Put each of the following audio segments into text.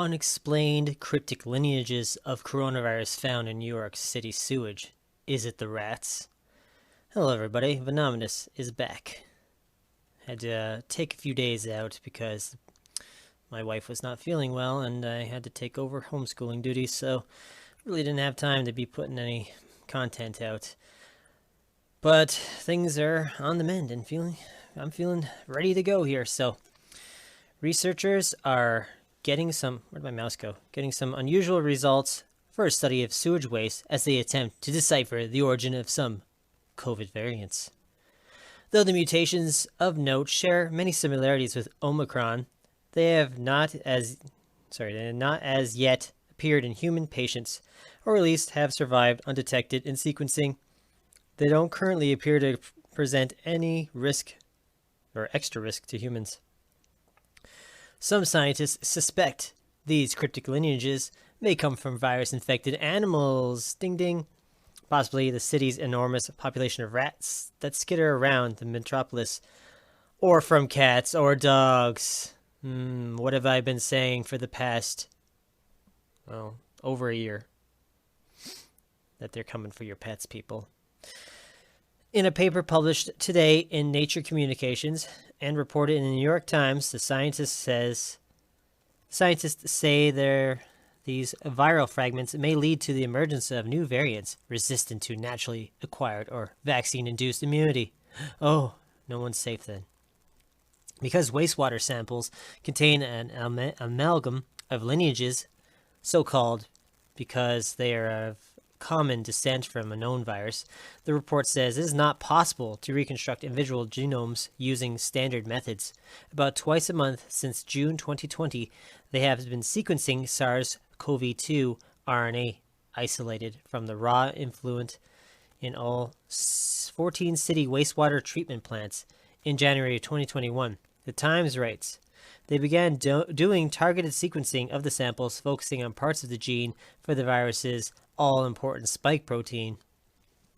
Unexplained cryptic lineages of coronavirus found in New York City sewage. Is it the rats? Hello everybody, Venominous is back. Had to take a few days out because my wife was not feeling well and I had to take over homeschooling duties, so really didn't have time to be putting any content out. But things are on the mend and I'm feeling ready to go here. So researchers are getting some, where'd my mouse go? Getting some unusual results for a study of sewage waste as they attempt to decipher the origin of some COVID variants. Though the mutations of note share many similarities with Omicron, they have not as yet appeared in human patients, or at least have survived undetected in sequencing. They don't currently appear to present any risk or extra risk to humans. Some scientists suspect these cryptic lineages may come from virus-infected animals, ding ding, possibly the city's enormous population of rats that skitter around the metropolis, or from cats or dogs. What have I been saying for the past, over a year? That they're coming for your pets, people. In a paper published today in Nature Communications and reported in the New York Times, the scientists say these viral fragments may lead to the emergence of new variants resistant to naturally acquired or vaccine-induced immunity. Oh, no one's safe then. Because wastewater samples contain an amalgam of lineages, so-called because they are of common descent from a known virus, the report says it is not possible to reconstruct individual genomes using standard methods. About twice a month since June 2020, they have been sequencing SARS-CoV-2 RNA isolated from the raw effluent in all 14 city wastewater treatment plants in January 2021. The Times writes, they began doing targeted sequencing of the samples, focusing on parts of the gene for the virus's all-important spike protein.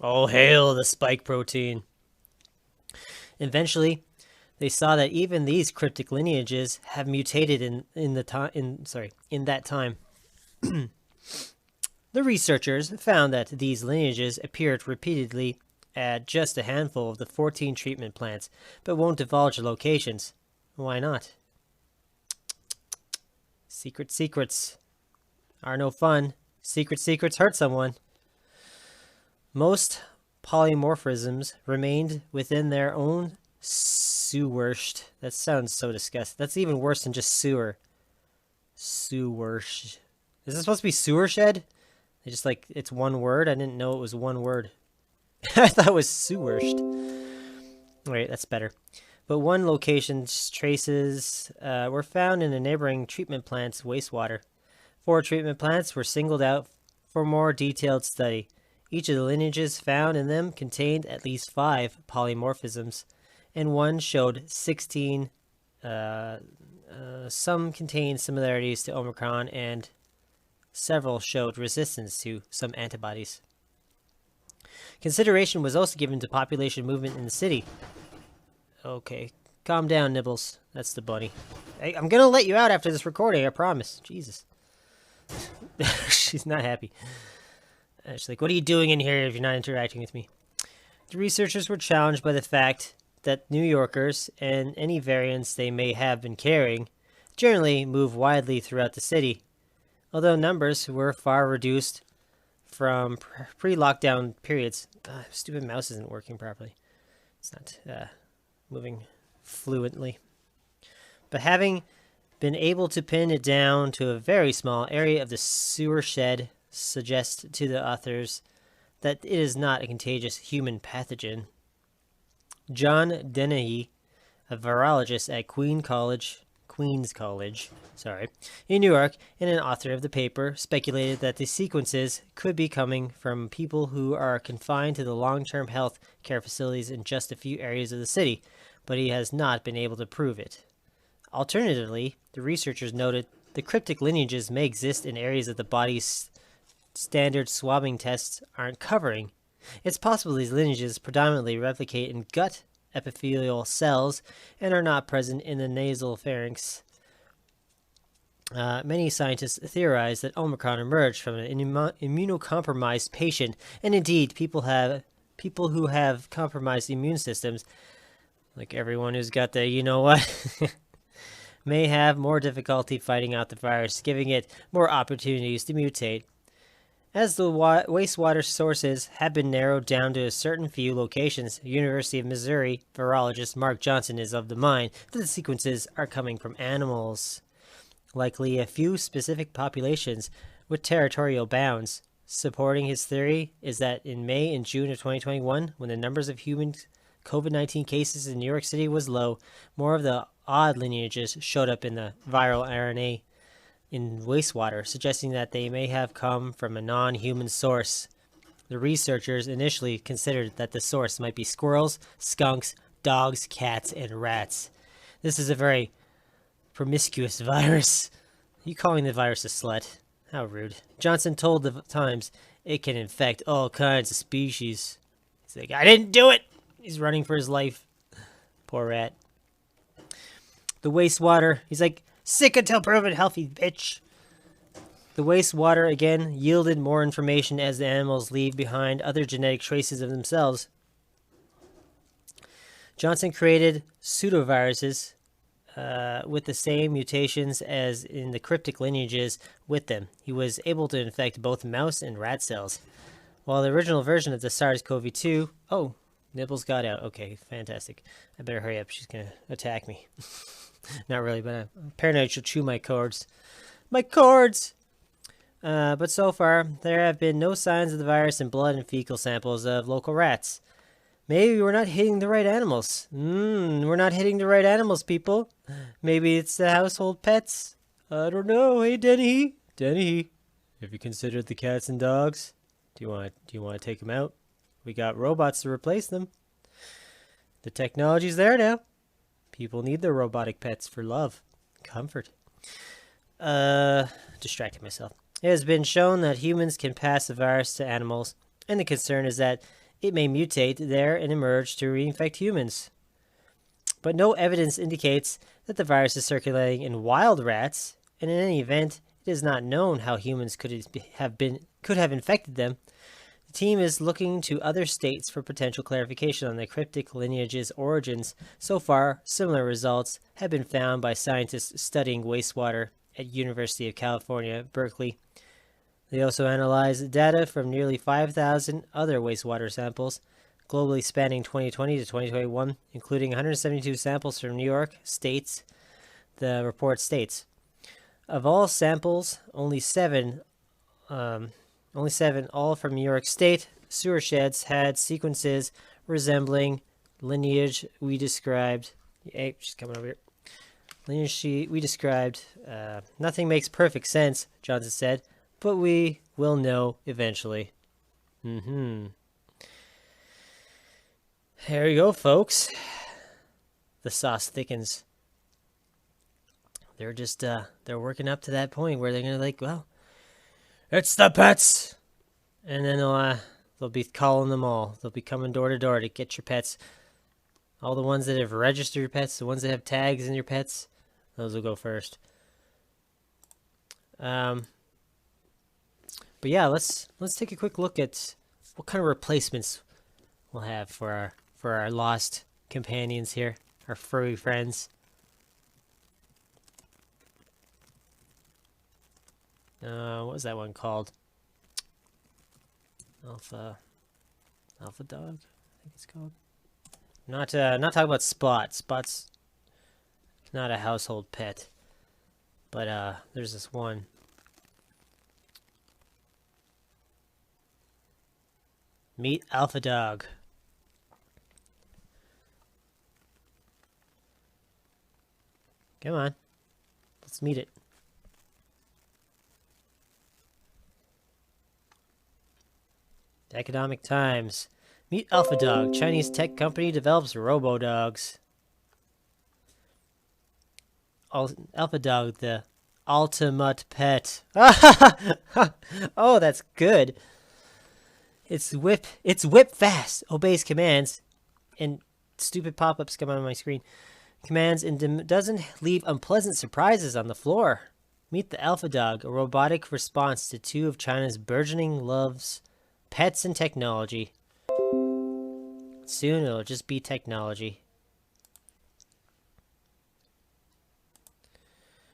Oh, hail the spike protein. Eventually, they saw that even these cryptic lineages have mutated in that time. The researchers found that these lineages appeared repeatedly at just a handful of the 14 treatment plants, but won't divulge the locations. Why not? Secrets are no fun. Secrets hurt someone. Most polymorphisms remained within their own sewage. That sounds so disgusting. That's even worse than just sewer. Sewage. Is it supposed to be sewer shed? They just it's one word? I didn't know it was one word. I thought it was sewaged. Wait, that's better. But one location's traces were found in a neighboring treatment plant's wastewater. 4 treatment plants were singled out for more detailed study. Each of the lineages found in them contained at least 5 polymorphisms, and one showed 16. Some contained similarities to Omicron, and several showed resistance to some antibodies. Consideration was also given to population movement in the city. Okay, calm down, Nibbles. That's the bunny. Hey, I'm gonna let you out after this recording, I promise. Jesus. She's not happy. She's like, what are you doing in here if you're not interacting with me? The researchers were challenged by the fact that New Yorkers, and any variants they may have been carrying, generally move widely throughout the city. Although numbers were far reduced from pre-lockdown periods. Stupid mouse isn't working properly. It's not moving fluently. But having been able to pin it down to a very small area of the sewer shed suggests to the authors that it is not a contagious human pathogen. John Dennehy, a virologist at Queens College, in New York, and an author of the paper, speculated that the sequences could be coming from people who are confined to the long-term health care facilities in just a few areas of the city, but he has not been able to prove it. Alternatively, the researchers noted the cryptic lineages may exist in areas of the body's standard swabbing tests aren't covering. It's possible these lineages predominantly replicate in gut epithelial cells and are not present in the nasal pharynx. Many scientists theorize that Omicron emerged from an immunocompromised patient, and indeed, people who have compromised immune systems, like everyone who's got the you know what, may have more difficulty fighting out the virus, giving it more opportunities to mutate. As the wastewater sources have been narrowed down to a certain few locations, University of Missouri virologist Mark Johnson is of the mind that the sequences are coming from animals, likely a few specific populations with territorial bounds. Supporting his theory is that in May and June of 2021, when the numbers of human COVID-19 cases in New York City was low, more of the odd lineages showed up in the viral RNA in wastewater, suggesting that they may have come from a non-human source. The researchers initially considered that the source might be squirrels, skunks, dogs, cats, and rats. This is a very promiscuous virus. Are you calling the virus a slut? How rude. Johnson told the Times it can infect all kinds of species. He's like, I didn't do it! He's running for his life. Poor rat. The wastewater, he's like, sick until proven healthy, bitch. The wastewater, again, yielded more information as the animals leave behind other genetic traces of themselves. Johnson created pseudoviruses with the same mutations as in the cryptic lineages with them. He was able to infect both mouse and rat cells. While the original version of the SARS-CoV-2... Oh, Nibbles got out. Okay, fantastic. I better hurry up. She's going to attack me. Not really, but I'm paranoid she'll chew my cords. My cords! But so far, there have been no signs of the virus in blood and fecal samples of local rats. Maybe we're not hitting the right animals. We're not hitting the right animals, people. Maybe it's the household pets. I don't know. Hey, Denny. Denny, have you considered the cats and dogs? Do you want to take them out? We got robots to replace them. The technology's there now. People need their robotic pets for love, comfort. Distracted myself. It has been shown that humans can pass the virus to animals, and the concern is that it may mutate there and emerge to reinfect humans. But no evidence indicates that the virus is circulating in wild rats, and in any event, it is not known how humans could have infected them. The team is looking to other states for potential clarification on the cryptic lineage's origins. So far, similar results have been found by scientists studying wastewater at University of California, Berkeley. They also analyzed data from nearly 5,000 other wastewater samples, globally spanning 2020 to 2021, including 172 samples from New York states. The report states, of all samples, only seven, all from New York State, sewer sheds had sequences resembling lineage we described. Hey, she's coming over here. Lineage we described. Nothing makes perfect sense, Johnson said, but we will know eventually. There you go, folks. The sauce thickens. They're just, they're working up to that point where they're going to like, well, it's the pets. And then they'll be calling them all. They'll be coming door to door to get your pets. All the ones that have registered your pets, the ones that have tags in your pets, those will go first. But yeah, let's take a quick look at what kind of replacements we'll have for our lost companions here, our furry friends. What was that one called? Alpha dog, I think it's called. Not talking about Spot. Spot's not a household pet, but there's this one. Meet Alpha Dog. Come on, let's meet it. Economic Times. Meet Alpha Dog. Chinese tech company develops robo-dogs. Alpha Dog, the ultimate pet. Oh, that's good. It's whip fast, obeys commands, and stupid pop-ups come on my screen. Commands and doesn't leave unpleasant surprises on the floor. Meet the Alpha Dog, a robotic response to two of China's burgeoning loves, pets and technology. Soon it'll just be technology.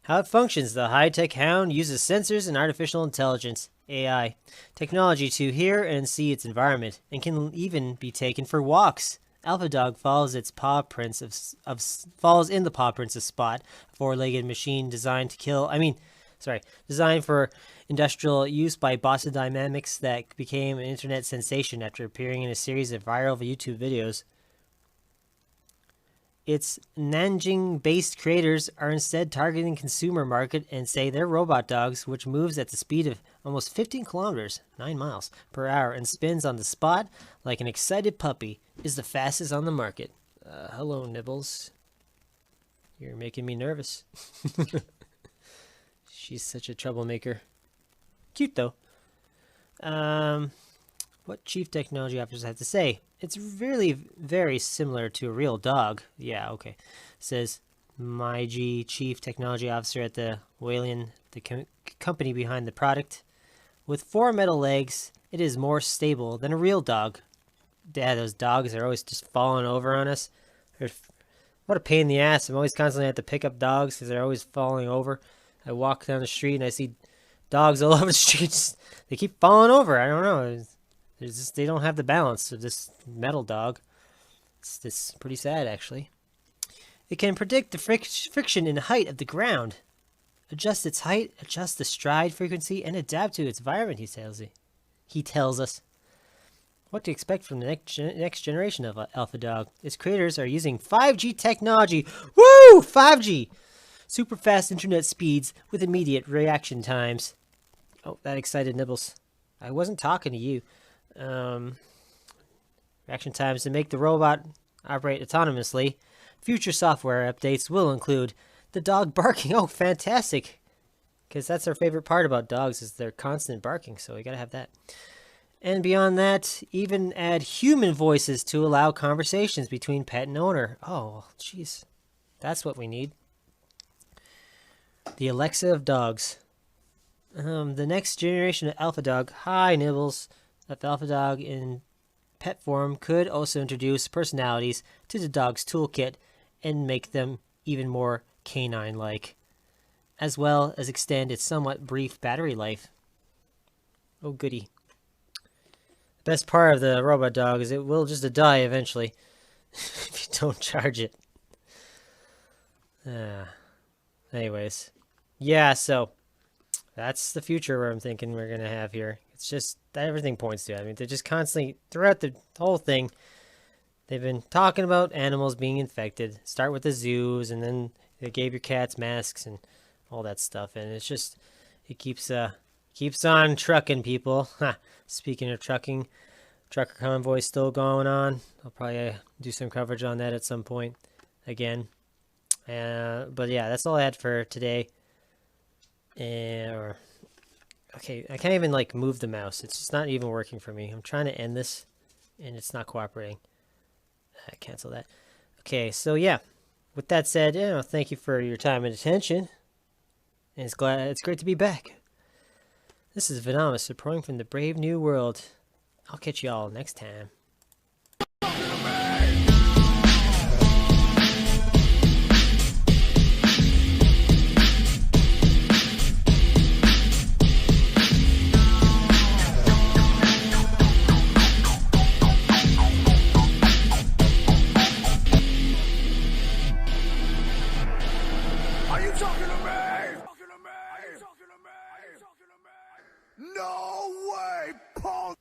How it functions. The high-tech hound uses sensors and artificial intelligence, AI, technology to hear and see its environment, and can even be taken for walks. Alpha Dog follows in the paw prints of Spot, a four-legged machine designed for industrial use by Boston Dynamics that became an internet sensation after appearing in a series of viral YouTube videos. Its Nanjing-based creators are instead targeting consumer market and say their robot dogs, which moves at the speed of almost 15 kilometers, 9 miles per hour, and spins on the spot like an excited puppy, is the fastest on the market. Hello, Nibbles. You're making me nervous. She's such a troublemaker. Cute, though. What chief technology officers have to say? It's really very similar to a real dog. Yeah, okay. Says Maiji, chief technology officer at the Walian, the company behind the product. With 4 metal legs, it is more stable than a real dog. Yeah, those dogs are always just falling over on us. What a pain in the ass. I'm always constantly have to pick up dogs because they're always falling over. I walk down the street and I see dogs all over the streets. They keep falling over. I don't know. They don't have the balance of this metal dog. It's pretty sad, actually. It can predict the friction and height of the ground, adjust its height, adjust the stride frequency, and adapt to its environment, he tells us. What to expect from the next generation of Alpha Dog. Its creators are using 5G technology. Woo! 5G! Super fast internet speeds with immediate reaction times. Oh, that excited Nibbles. I wasn't talking to you. Reaction times to make the robot operate autonomously. Future software updates will include the dog barking. Oh, fantastic! Because that's our favorite part about dogs is their constant barking, so we gotta have that. And beyond that, even add human voices to allow conversations between pet and owner. Oh, jeez. That's what we need. The Alexa of dogs. The next generation of Alpha Dog. Hi, Nibbles. Of Alpha Dog in pet form could also introduce personalities to the dog's toolkit and make them even more canine-like, as well as extend its somewhat brief battery life. Oh, goody. The best part of the robot dog is it will just die eventually if you don't charge it. Anyways. Yeah, so that's the future where I'm thinking we're going to have here. It's just everything points to it. I mean, they're just constantly, throughout the whole thing, they've been talking about animals being infected. Start with the zoos, and then they gave your cats masks and all that stuff. And it's just, it keeps on trucking, people. Speaking of trucking, trucker convoy still going on. I'll probably do some coverage on that at some point again. But yeah, that's all I had for today. Okay, I can't even move the mouse. It's just not even working for me. I'm trying to end this and it's not cooperating. Cancel that. Okay, so yeah. With that said, thank you for your time and attention. And it's great to be back. This is Venomous reporting from the brave new world. I'll catch you all next time. No way, Paul!